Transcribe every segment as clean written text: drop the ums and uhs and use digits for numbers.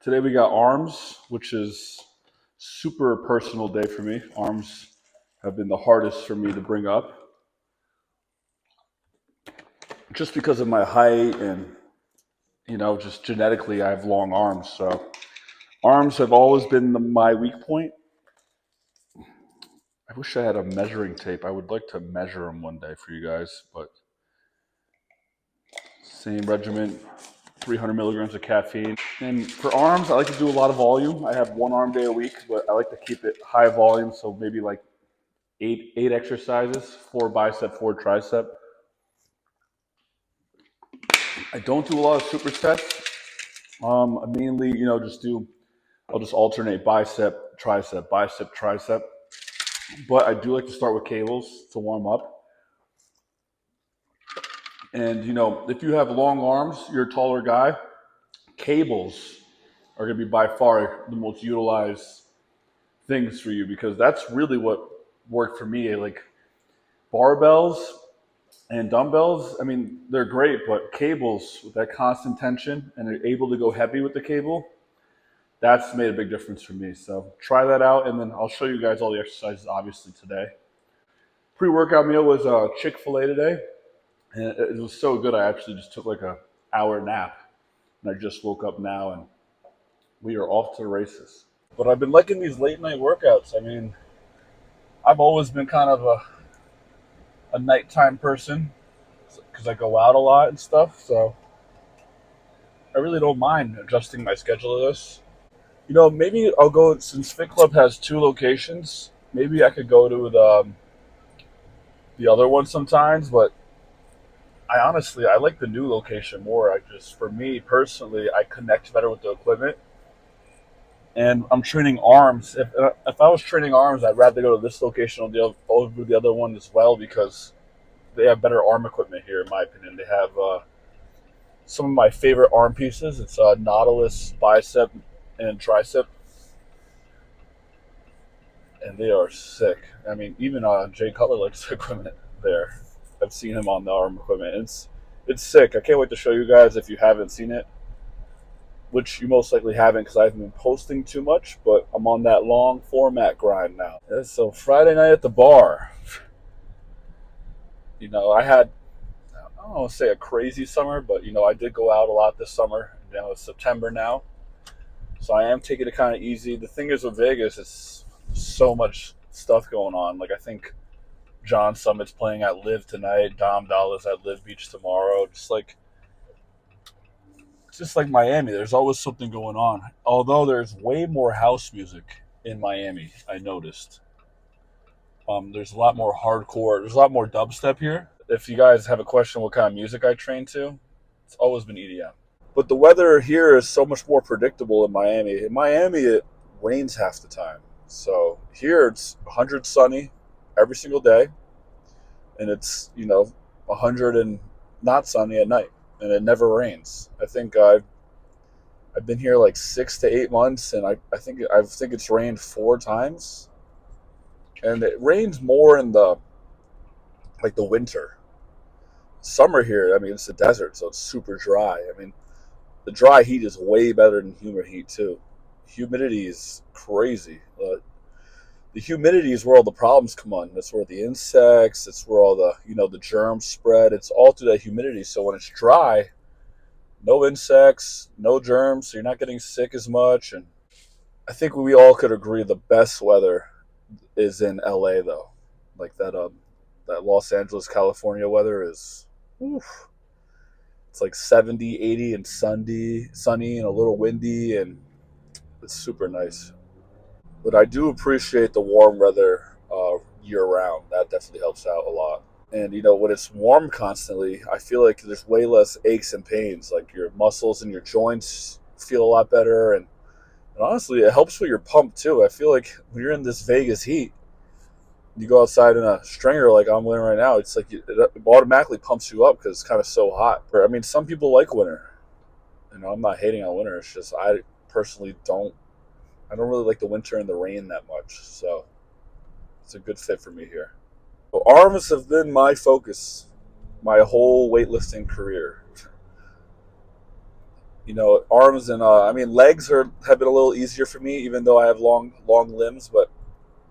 Today we got arms, which is super personal day for me. Arms have been the hardest for me to bring up just because of my height and just genetically I have long arms. So arms have always been my weak point. I wish I had a measuring tape. I would like to measure them one day for you guys, but same regimen, 300 milligrams of caffeine. And for arms, I like to do a lot of volume. I have one arm day a week, but I like to keep it high volume. So maybe like eight exercises, 4 bicep, 4 tricep. I don't do a lot of supersets. I mainly, I'll just alternate bicep, tricep. But I do like to start with cables to warm up. And, if you have long arms, you're a taller guy, cables are going to be by far the most utilized things for you because that's really what worked for me. Like barbells and dumbbells, I mean, they're great, but cables with that constant tension and they're able to go heavy with the cable, that's made a big difference for me. So try that out, and then I'll show you guys all the exercises, obviously, today. Pre-workout meal was Chick-fil-A today, and it was so good I actually just took like an hour nap, and I just woke up now, and we are off to the races. But I've been liking these late night workouts. I mean, I've always been kind of a nighttime person because I go out a lot and stuff, so I really don't mind adjusting my schedule to this. Maybe I'll go, since Fit Club has 2 locations, maybe I could go to the other one sometimes, but I like the new location more. For me personally, I connect better with the equipment. And I'm training arms. If I was training arms, I'd rather go to this location over the other one as well because they have better arm equipment here, in my opinion. They have some of my favorite arm pieces. It's Nautilus bicep and tricep, and they are sick. I mean, even Jay Cutler likes the equipment there. I've seen him on the arm equipment. It's sick. I can't wait to show you guys if you haven't seen it, which you most likely haven't because I haven't been posting too much, but I'm on that long format grind now. Yeah, so Friday night at the bar, I had, I don't want to say a crazy summer, but, I did go out a lot this summer. It's September now, so I am taking it kind of easy. The thing is with Vegas, it's so much stuff going on. Like, I think John Summit's playing at Live tonight, Dom Dallas at Live Beach tomorrow. Just like Miami, there's always something going on. Although there's way more house music in Miami, I noticed. There's a lot more hardcore. There's a lot more dubstep here. If you guys have a question what kind of music I train to, it's always been EDM. But the weather here is so much more predictable in Miami. In Miami, it rains half the time. So here it's 100 sunny every single day, and it's 100 and not sunny at night, and it never rains. I think I've been here like 6 to 8 months, and I think it's rained 4 times, and it rains more in the winter. Summer here, I mean, it's a desert, so it's super dry. I mean, the dry heat is way better than humid heat too. Humidity is crazy. The humidity is where all the problems come on. That's where the insects. It's where all the germs spread. It's all through that humidity. So when it's dry, no insects, no germs, so you're not getting sick as much. And I think we all could agree the best weather is in LA though. Like that Los Angeles, California weather is, oof. It's like 70, 80 and sunny and a little windy, and it's super nice. But I do appreciate the warm weather year round. That definitely helps out a lot. And when it's warm constantly, I feel like there's way less aches and pains. Like your muscles and your joints feel a lot better, and honestly, it helps with your pump too. I feel like when you're in this Vegas heat, you go outside in a stringer like I'm wearing right now, it's like it automatically pumps you up because it's kind of so hot. I mean, some people like winter. I'm not hating on winter. It's just I personally don't. I don't really like the winter and the rain that much. So it's a good fit for me here. So arms have been my focus my whole weightlifting career. You know, arms and I mean legs have been a little easier for me, even though I have long limbs. But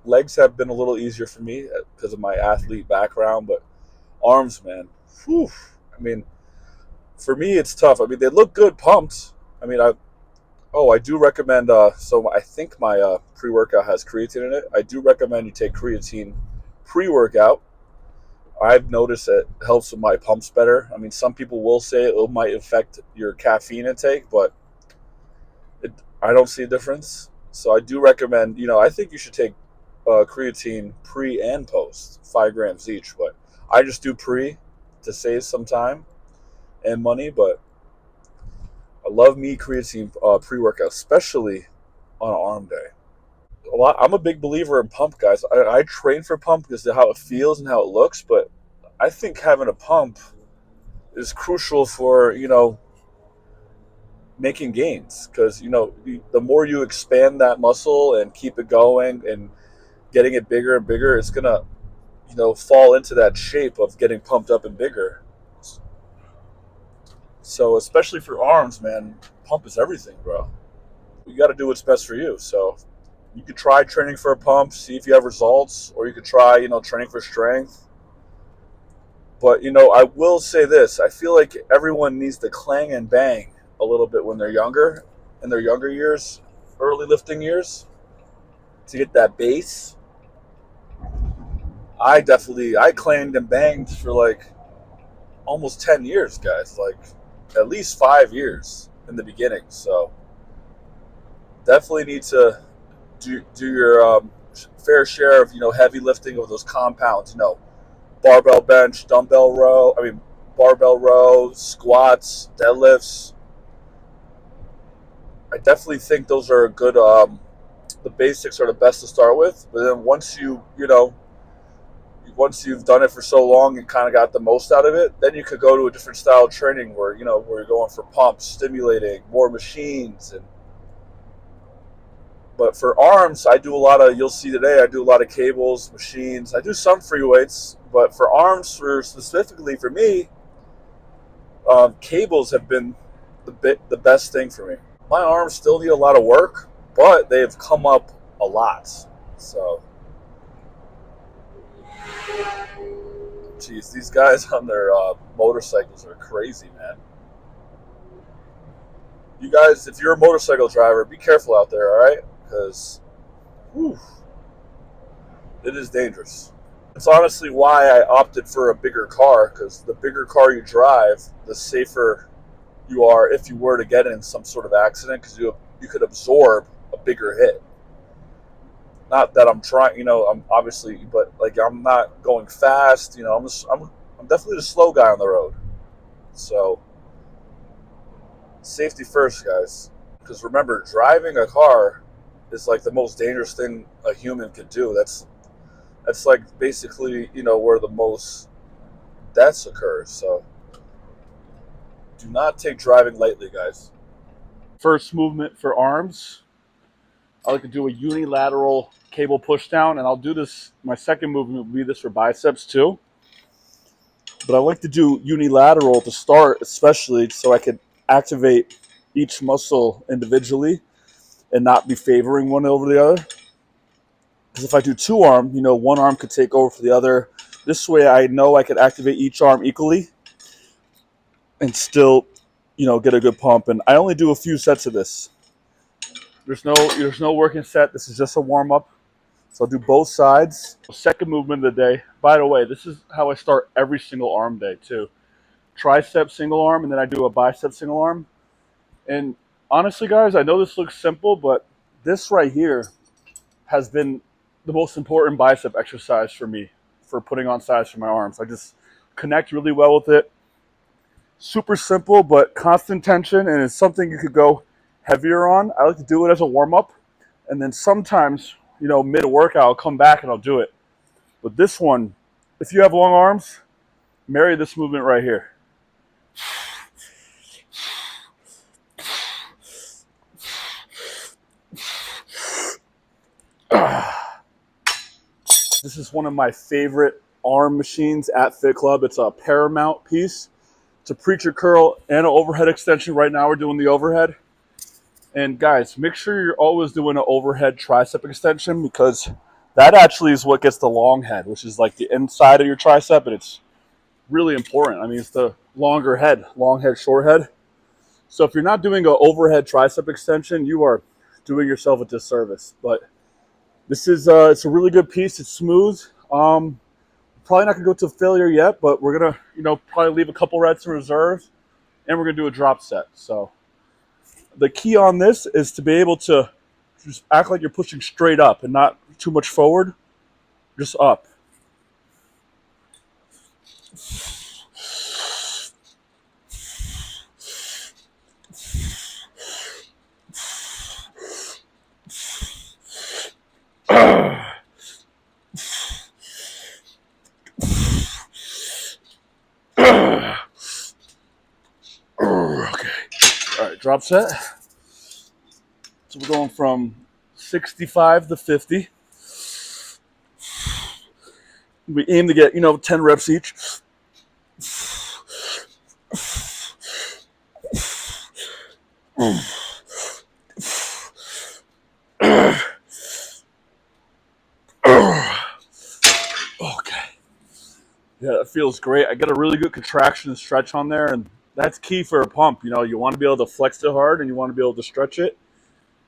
legs have been a little easier for me because of my athlete background. But arms, man, whew, I mean, for me it's tough. I mean, they look good pumped. I mean, I do recommend. So I think my pre workout has creatine in it. I do recommend you take creatine pre workout. I've noticed it helps with my pumps better. I mean, some people will say it might affect your caffeine intake, but it, I don't see a difference. So I do recommend. You know, I think you should take creatine pre and post, 5 grams each. But I just do pre to save some time and money. But I love me creatine pre workout, especially on arm day. I'm a big believer in pump, guys. I train for pump because of how it feels and how it looks, but I think having a pump is crucial for making gains because the more you expand that muscle and keep it going and getting it bigger and bigger, it's gonna fall into that shape of getting pumped up and bigger. So especially for arms, man, pump is everything, bro. You got to do what's best for you. So you could try training for a pump, see if you have results, or you could try training for strength. But I will say this: I feel like everyone needs to clang and bang a little bit when they're younger, in their younger years, early lifting years, to get that base. I clanged and banged for like almost 10 years, guys. Like at least 5 years in the beginning. So definitely need to do your fair share of heavy lifting of those compounds. Barbell bench, dumbbell row. I mean, barbell row, squats, deadlifts. I definitely think those are good. The basics are the best to start with, but then once you've done it for so long and kind of got the most out of it, then you could go to a different style of training where where you're going for pumps, stimulating more machines. And but for arms, I do a lot of. You'll see today, I do a lot of cables, machines. I do some free weights, but for arms, specifically for me, cables have been the best thing for me. My arms still need a lot of work, but they've come up a lot. So, geez, these guys on their motorcycles are crazy, man. You guys, if you're a motorcycle driver, be careful out there, all right? Because it is dangerous. It's honestly why I opted for a bigger car, because the bigger car you drive, the safer you are if you were to get in some sort of accident, because you could absorb a bigger hit. Not that I'm trying, I'm obviously, but like I'm not going fast. I'm definitely the slow guy on the road. So safety first, guys. Because remember, driving a car is like the most dangerous thing a human could do. That's like basically where the most deaths occur. So do not take driving lightly, guys. First movement for arms, I like to do a unilateral cable push down, and I'll do this. My second movement will be this for biceps too. But I like to do unilateral to start, especially so I could activate each muscle individually and not be favoring one over the other. Because if I do two arm, one arm could take over for the other. This way I know I could activate each arm equally and still, get a good pump. And I only do a few sets of this. There's no working set. This is just a warm up. So I'll do both sides. Second movement of the day. By the way, this is how I start every single arm day too. Tricep single arm, and then I do a bicep single arm. And honestly, guys, I know this looks simple, but this right here has been the most important bicep exercise for me for putting on size for my arms. I just connect really well with it. Super simple, but constant tension, and it's something you could go heavier on. I like to do it as a warm up, and then sometimes, mid workout, I'll come back and I'll do it. But this one, if you have long arms, marry this movement right here. This is one of my favorite arm machines at Fit Club. It's a Paramount piece. It's a preacher curl and an overhead extension. Right now we're doing the overhead. And guys, make sure you're always doing an overhead tricep extension, because that actually is what gets the long head, which is like the inside of your tricep, and it's really important. I mean, it's the longer head, long head, short head. So if you're not doing an overhead tricep extension, you are doing yourself a disservice. But this is it's a really good piece. It's smooth. Probably not gonna go to failure yet, but we're gonna probably leave a couple reps in reserve, and we're gonna do a drop set. So the key on this is to be able to just act like you're pushing straight up and not too much forward, just up. Okay. All right, drop set. So we're going from 65 to 50. We aim to get, 10 reps each. Okay. Yeah, that feels great. I got a really good contraction and stretch on there, and that's key for a pump. You want to be able to flex it hard, and you want to be able to stretch it,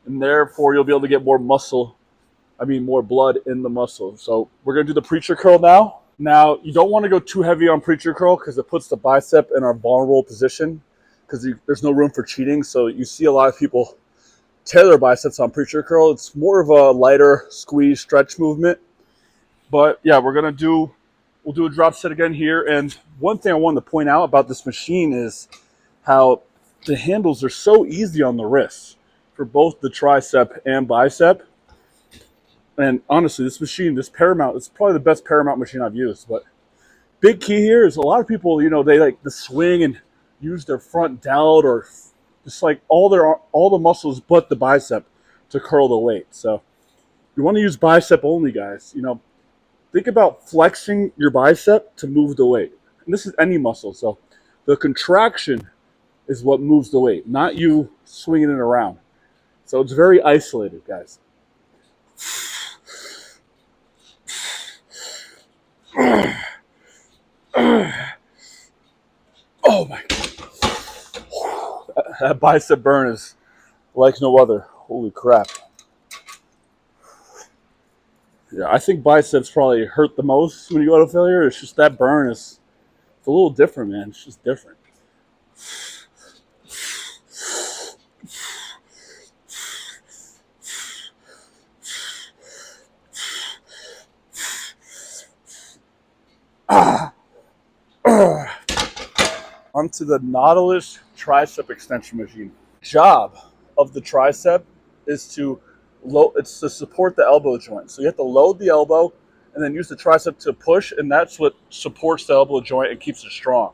and therefore you'll be able to get more more blood in the muscle. So we're going to do the preacher curl now. Now, you don't want to go too heavy on preacher curl because it puts the bicep in our vulnerable position, because there's no room for cheating. So you see a lot of people tear their biceps on preacher curl. It's more of a lighter squeeze stretch movement. But yeah, we'll do a drop set again here. And one thing I wanted to point out about this machine is how the handles are so easy on the wrists for both the tricep and bicep. And honestly, this Paramount, it's probably the best Paramount machine I've used. But big key here is a lot of people, they like to swing and use their front delt or just like all the muscles but the bicep to curl the weight. So you want to use bicep only, guys. Think about flexing your bicep to move the weight. And this is any muscle. So the contraction is what moves the weight, not you swinging it around. So it's very isolated, guys. Oh my God. That bicep burn is like no other. Holy crap. Yeah, I think biceps probably hurt the most when you go to failure. It's just that burn it's a little different, man. It's just different. Onto the Nautilus tricep extension machine. Job of the tricep is to support the elbow joint. So you have to load the elbow and then use the tricep to push, and that's what supports the elbow joint and keeps it strong.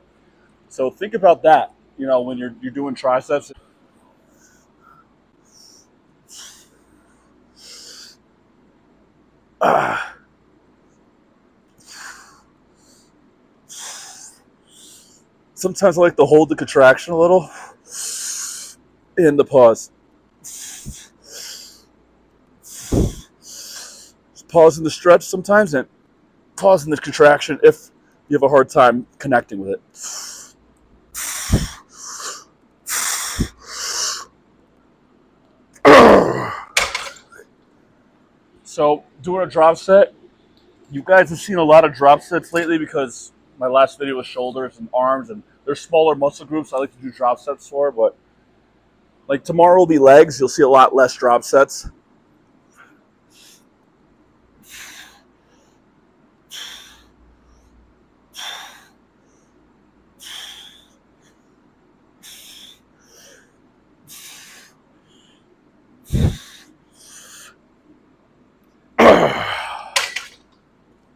So think about that, when you're doing triceps. Sometimes I like to hold the contraction a little and the pause. Just pause in the stretch sometimes and pause in the contraction if you have a hard time connecting with it. So doing a drop set, you guys have seen a lot of drop sets lately because my last video was shoulders and arms, and they're smaller muscle groups I like to do drop sets for, but like tomorrow will be legs. You'll see a lot less drop sets.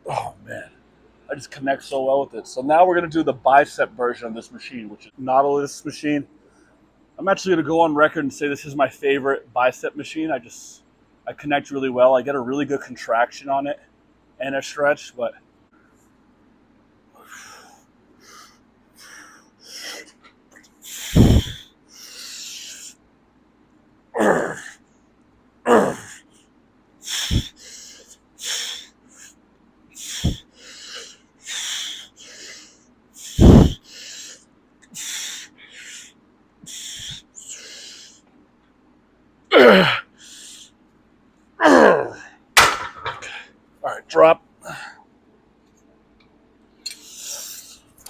Oh man, I just connect so well with it. So now we're gonna do the bicep version of this machine, which is Nautilus machine. I'm actually gonna go on record and say this is my favorite bicep machine. I connect really well. I get a really good contraction on it and a stretch, but drop.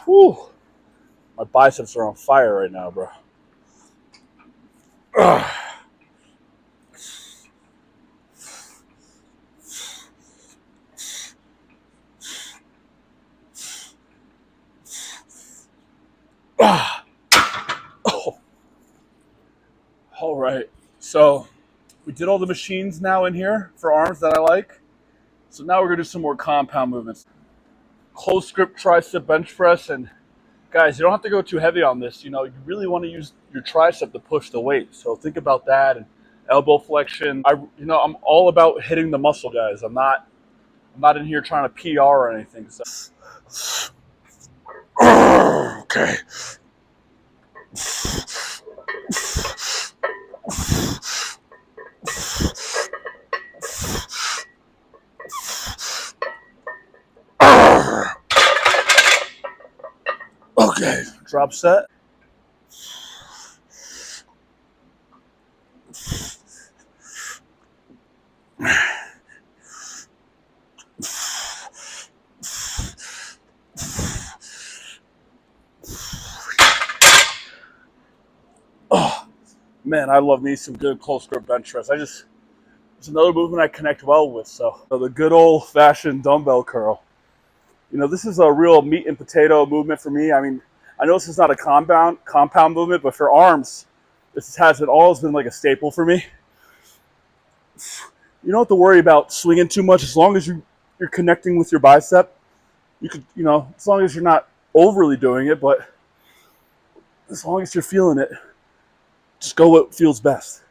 Whew. My biceps are on fire right now, bro. Ugh. Oh. All right. So we did all the machines now in here for arms that I like. So now we're going to do some more compound movements. Close grip tricep bench press. And guys, you don't have to go too heavy on this. You know, you really want to use your tricep to push the weight. So think about that. And elbow flexion. I'm all about hitting the muscle, guys. I'm not in here trying to PR or anything. So. Okay. Okay, drop set. Oh, man, I love me some good close grip bench press. It's another movement I connect well with. So the good old fashioned dumbbell curl. You know, this is a real meat and potato movement for me. I mean, I know this is not a compound movement, but for arms, this has always been like a staple for me. You don't have to worry about swinging too much as long as you're connecting with your bicep. You could, as long as you're not overly doing it, but as long as you're feeling it, just go what feels best.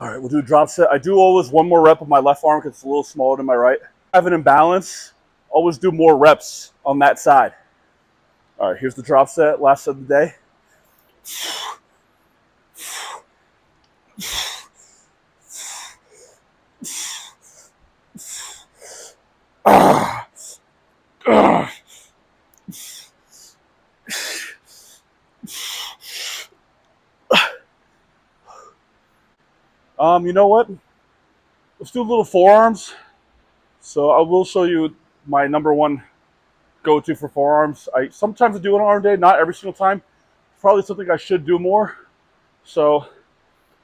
All right, we'll do a drop set. I do always one more rep of my left arm because it's a little smaller than my right. If I have an imbalance, always do more reps on that side. All right, here's the drop set, last of the day. You know what? Let's do a little forearms. So I will show you my number one go-to for forearms. I sometimes do an arm day, not every single time. Probably something I should do more. So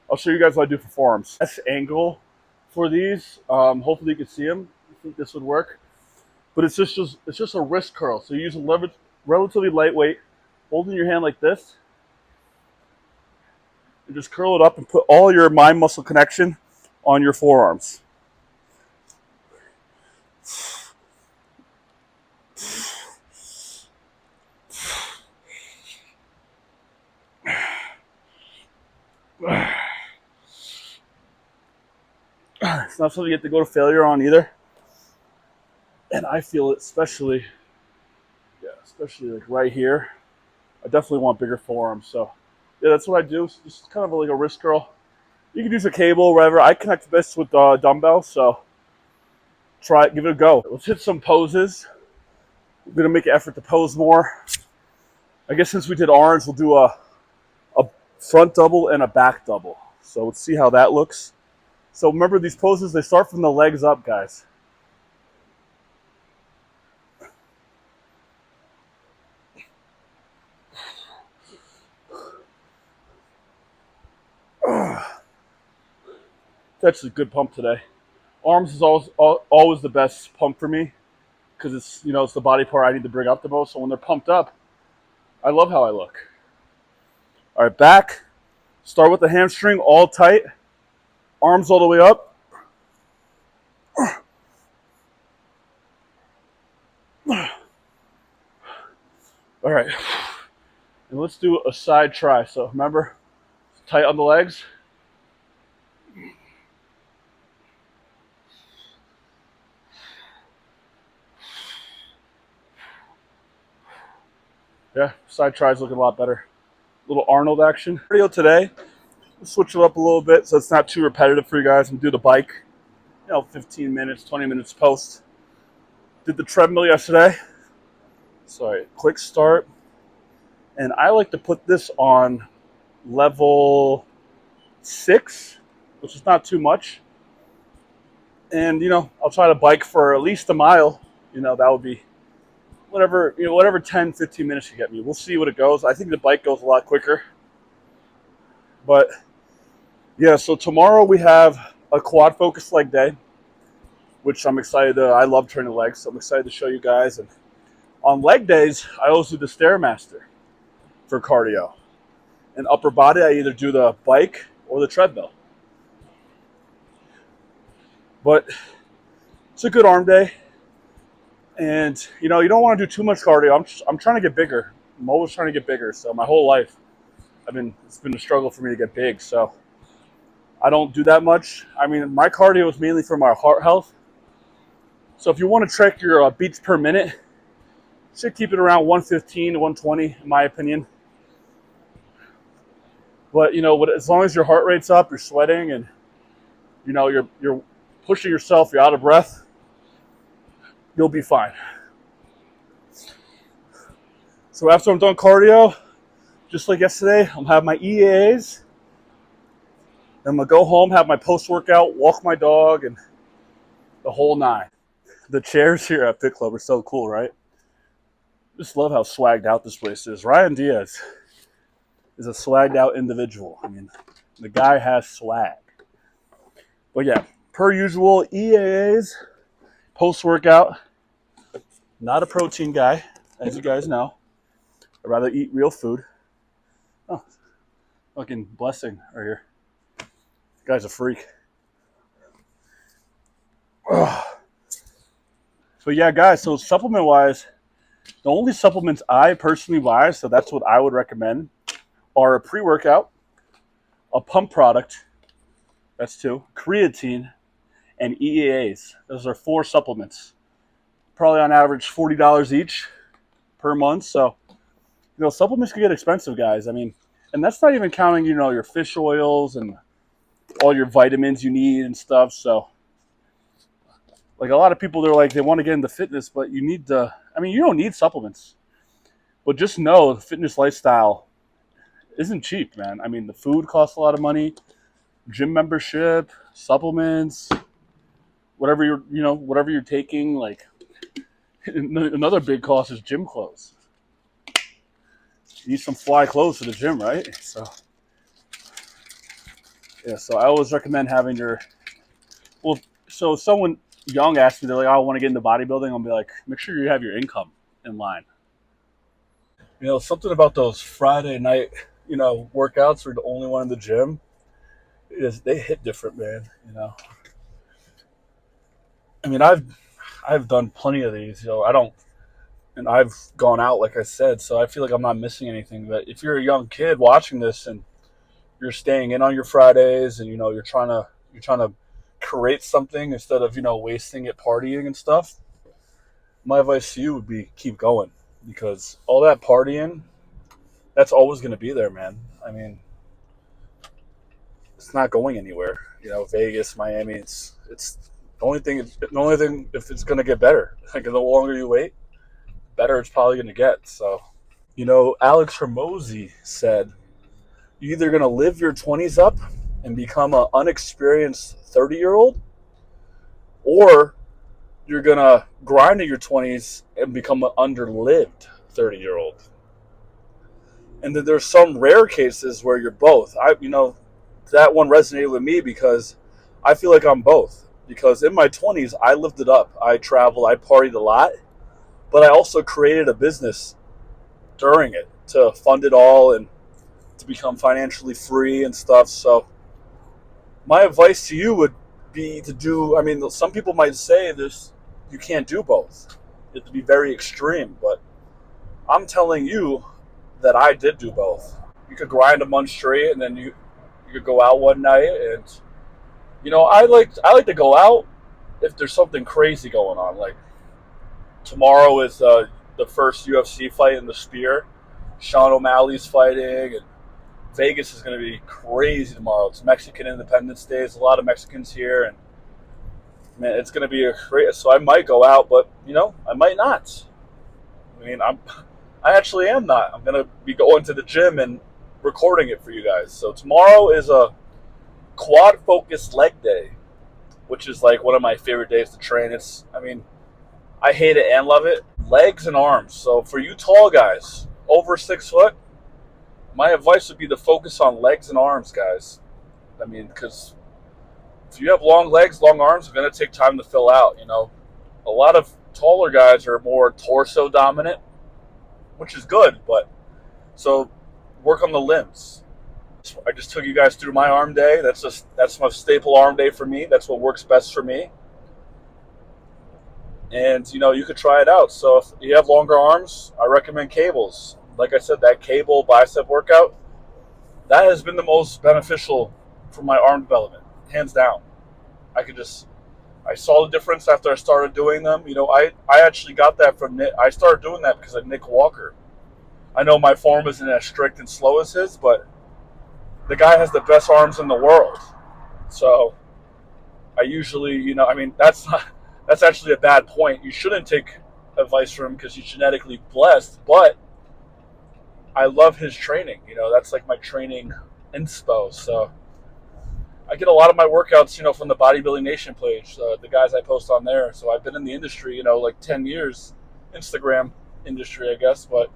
I'll show you guys what I do for forearms. Best angle for these. Hopefully you can see them. I think this would work. But it's just a wrist curl. So you use a relatively lightweight, holding your hand like this, and just curl it up and put all your mind muscle connection on your forearms. It's not something you have to go to failure on either. And I feel it especially like right here. I definitely want bigger forearms. So yeah, that's what I do. It's just kind of like a wrist curl. You can use a cable or whatever. I connect best with dumbbells, so try it, give it a go. Let's hit some poses. We're gonna make an effort to pose more. I guess since we did arms, we'll do a front double and a back double. So let's see how that looks. So remember, these poses, they start from the legs up, guys. It's actually a good pump today. Arms is always the best pump for me because it's the body part I need to bring up the most. So when they're pumped up, I love how I look. All right, back. Start with the hamstring all tight. Arms all the way up. All right. And let's do a side try. So remember, tight on the legs. Yeah, side try's looking a lot better. A little Arnold action. Video today. Let's switch it up a little bit so it's not too repetitive for you guys and do the bike. 15 minutes, 20 minutes post. Did the treadmill yesterday. Sorry, quick start. And I like to put this on level 6, which is not too much. And, I'll try to bike for at least a mile. That would be whatever 10, 15 minutes you get me. We'll see what it goes. I think the bike goes a lot quicker. But, yeah, so tomorrow we have a quad focus leg day, which I'm excited to. I love training legs, so I'm excited to show you guys. And on leg days, I always do the Stairmaster for cardio. And upper body, I either do the bike or the treadmill. But it's a good arm day. And, you don't want to do too much cardio. I'm trying to get bigger. I'm always trying to get bigger. So my whole life, it's been a struggle for me to get big. So I don't do that much. My cardio is mainly for my heart health. So if you want to track your beats per minute, you should keep it around 115 to 120, in my opinion. But, as long as your heart rate's up, you're sweating, and, you're pushing yourself, you're out of breath, you'll be fine. So after I'm done cardio, just like yesterday, I'm going to have my EAAs. I'm going to go home, have my post-workout, walk my dog, and the whole 9. The chairs here at Fit Club are so cool, right? Just love how swagged out this place is. Ryan Diaz is a swagged out individual. The guy has swag. But yeah, per usual, EAAs, post-workout. Not a protein guy, as you guys know. I'd rather eat real food. Oh, fucking blessing right here. This guy's a freak. Ugh. So yeah, guys, so supplement-wise, the only supplements I personally buy, so that's what I would recommend, are a pre-workout, a pump product, that's 2, creatine, and EAAs. Those are 4 supplements. Probably on average $40 each per month. So, supplements can get expensive, guys. And that's not even counting, your fish oils and all your vitamins you need and stuff. So, like a lot of people, they want to get into fitness, but you need to, you don't need supplements. But just know the fitness lifestyle isn't cheap, man. The food costs a lot of money, gym membership, supplements, whatever you're taking. Like, another big cost is gym clothes. You need some fly clothes for the gym, right? So, yeah. So I always recommend having so if someone young asks me, they're like, "I want to get into bodybuilding," I'll be like, make sure you have your income in line. Something about those Friday night, workouts where you're the only one in the gym, they hit different, man. I've done plenty of these, and I've gone out, like I said, so I feel like I'm not missing anything. But if you're a young kid watching this and you're staying in on your Fridays and, you're trying to create something instead of, wasting it partying and stuff, my advice to you would be keep going, because all that partying, that's always going to be there, man. It's not going anywhere. Vegas, Miami, it's the only thing if it's going to get better. Like, the longer you wait, better it's probably going to get. So, Alex Hormozi said, you're either going to live your 20s up and become an unexperienced 30-year-old, or you're going to grind in your 20s and become an underlived 30-year-old. And then there's some rare cases where you're both. That one resonated with me because I feel like I'm both. Because in my 20s, I lived it up. I traveled, I partied a lot, but I also created a business during it to fund it all and to become financially free and stuff. So my advice to you would be to do, some people might say this, you can't do both. You have to be very extreme, but I'm telling you that I did do both. You could grind a month straight, and then you could go out one night, and I like to go out if there's something crazy going on. Like, tomorrow is the first UFC fight in the Spear. Sean O'Malley's fighting, and Vegas is going to be crazy tomorrow. It's Mexican Independence Day. There's a lot of Mexicans here, and man, it's gonna be a great. So I might go out, but I might not. I mean, I actually am not. I'm gonna be going to the gym and recording it for you guys. So tomorrow is a quad focus leg day, which is like one of my favorite days to train. I mean, I hate it and love it. Legs and arms. So for you tall guys over 6 foot, my advice would be to focus on legs and arms, guys. I mean, because if you have long legs, long arms, it's going to take time to fill out. A lot of taller guys are more torso dominant, which is good, but so work on the limbs. I just took you guys through my arm day. That's my staple arm day for me. That's what works best for me. And you could try it out. So if you have longer arms, I recommend cables. Like I said, that cable bicep workout, that has been the most beneficial for my arm development, hands down. I saw the difference after I started doing them. I actually got that from Nick. I started doing that because of Nick Walker. I know my form isn't as strict and slow as his, but the guy has the best arms in the world. So I usually, I mean, that's actually a bad point. You shouldn't take advice from him because he's genetically blessed, but I love his training. That's like my training inspo. So I get a lot of my workouts, from the Bodybuilding Nation page, the guys I post on there. So I've been in the industry, like 10 years, Instagram industry, I guess. But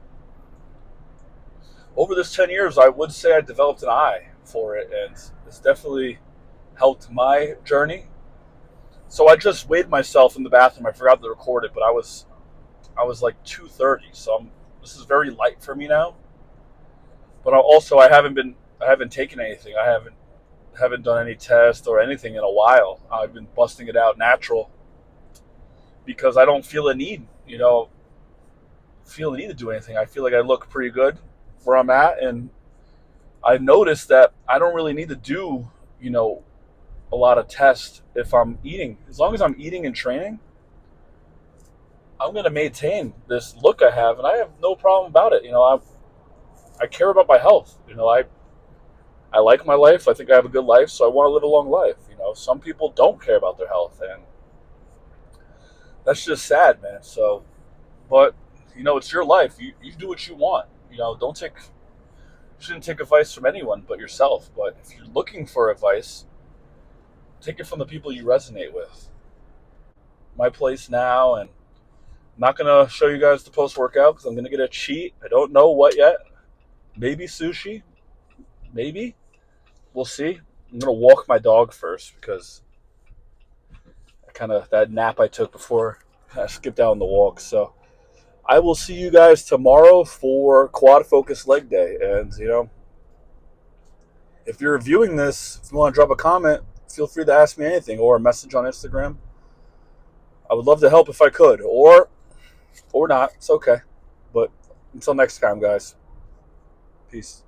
over this 10 years, I would say I developed an eye for it, and it's definitely helped my journey. So I just weighed myself in the bathroom. I forgot to record it, but I was like 230. So this is very light for me now. But I haven't taken anything. I haven't done any tests or anything in a while. I've been busting it out natural because I don't feel a need, to do anything. I feel like I look pretty good where I'm at, and I noticed that I don't really need to do, a lot of tests if I'm eating. As long as I'm eating and training, I'm going to maintain this look I have, and I have no problem about it. I care about my health. I like my life. I think I have a good life, so I want to live a long life. Some people don't care about their health, and that's just sad, man. So, but it's your life. You do what you want. Shouldn't take advice from anyone but yourself. But if you're looking for advice, take it from the people you resonate with. My place now, and I'm not gonna show you guys the post workout because I'm gonna get a cheat. I don't know what yet. Maybe sushi. Maybe. We'll see. I'm gonna walk my dog first because that nap I took before I skipped out on the walk. So I will see you guys tomorrow for quad focus leg day. And if you're viewing this, if you want to drop a comment, feel free to ask me anything or a message on Instagram. I would love to help if I could, or not. It's okay. But until next time, guys. Peace.